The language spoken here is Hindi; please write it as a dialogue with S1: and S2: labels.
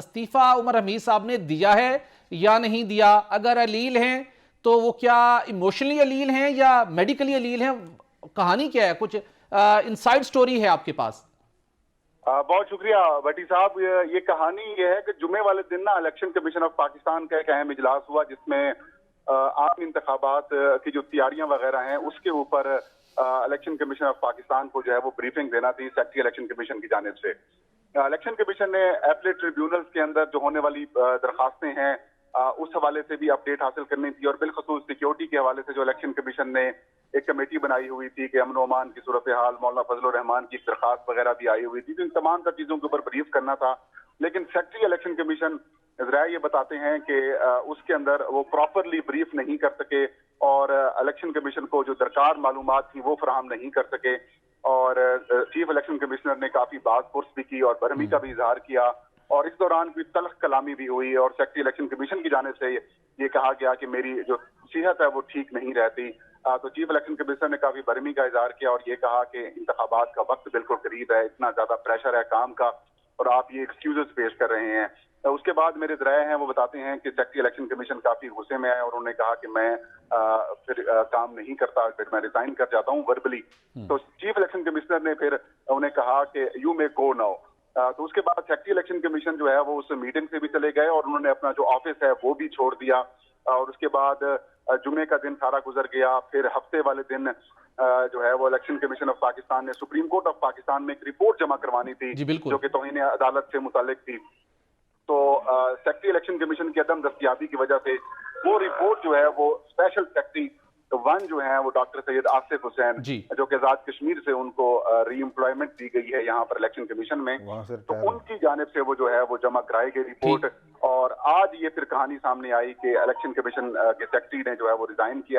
S1: इस्तीफा उमर हमीद साहब ने दिया है या नहीं दिया? अगर अलील हैं तो वो क्या इमोशनली अलील हैं या मेडिकली अलील हैं? कहानी क्या है? कुछ इनसाइड स्टोरी है आपके पास?
S2: बहुत शुक्रिया भट्टी साहब। ये कहानी ये है कि जुमे वाले दिन ना इलेक्शन कमीशन ऑफ पाकिस्तान का एक अहम इजलास हुआ, जिसमें आम इंतखाबात की जो तैयारियां वगैरह हैं उसके ऊपर इलेक्शन कमीशन ऑफ पाकिस्तान को जो है वो ब्रीफिंग देना थी सेक्रेटरी इलेक्शन कमीशन की जानिब से। इलेक्शन कमीशन ने एपलेट ट्रिब्यूनल्स के अंदर जो होने वाली दरखास्तें हैं उस हवाले से भी अपडेट हासिल करनी थी, और बिलखसूस सिक्योरिटी के हवाले से जो इलेक्शन कमीशन ने एक कमेटी बनाई हुई थी कि अमन ओमान की सूरत हाल, मौलाना फजल रहमान की दरखास्त वगैरह भी आई हुई थी, तो इन तमाम सब चीजों के ऊपर ब्रीफ करना था। लेकिन सेक्रेटरी इलेक्शन कमीशन ये बताते हैं कि उसके अंदर वो प्रॉपरली ब्रीफ नहीं कर सके और इलेक्शन कमीशन को जो दरकार मालूमात थी वो फराहम नहीं कर सके, और चीफ इलेक्शन कमिश्नर ने काफी बात पुरस भी की और बरहमी का भी इजहार किया, और इस दौरान कोई तल्ख कलामी भी हुई और सेक्रेटरी इलेक्शन कमीशन की जानिब से ये कहा गया कि मेरी जो सेहत है वो ठीक नहीं रहती। तो चीफ इलेक्शन कमिश्नर ने काफी बरहमी का इजहार किया और ये कहा कि इंतखाबात का वक्त बिल्कुल करीब है, इतना ज्यादा प्रेशर है काम का और आप ये एक्सक्यूजेस पेश कर रहे हैं। उसके बाद मेरे ज़राए हैं वो बताते हैं कि सेक्रेटरी इलेक्शन कमीशन काफी गुस्से में है और उन्होंने कहा कि मैं फिर काम नहीं करता, फिर मैं रिजाइन कर जाता हूँ वर्बली। तो चीफ इलेक्शन कमिश्नर ने फिर उन्हें कहा कि यू मे गो नाउ। तो उसके बाद सेक्रेटरी इलेक्शन कमीशन जो है वो उस मीटिंग से भी चले गए और उन्होंने अपना जो ऑफिस है वो भी छोड़ दिया, और उसके बाद जुमे का दिन सारा गुजर गया। फिर हफ्ते वाले दिन जो है वो इलेक्शन कमीशन ऑफ पाकिस्तान ने सुप्रीम कोर्ट ऑफ पाकिस्तान में एक रिपोर्ट जमा करवानी थी जो कि तौहीन अदालत से मुतालिक थी। तो सेक्रेटरी इलेक्शन कमीशन की अदम दस्तयाबी की वजह से वो रिपोर्ट जो है वो स्पेशल सेक्रेटरी वन जो है वो डॉक्टर सैयद आसिफ हुसैन, जो कि आजाद कश्मीर से उनको री एम्प्लॉयमेंट दी गई है यहाँ पर इलेक्शन कमीशन में, तो उनकी जानिब से वो जो है वो जमा कराई गई रिपोर्ट। और आज ये फिर कहानी सामने आई कि इलेक्शन कमीशन के सेक्रेटरी ने जो है वो रिजाइन किया है।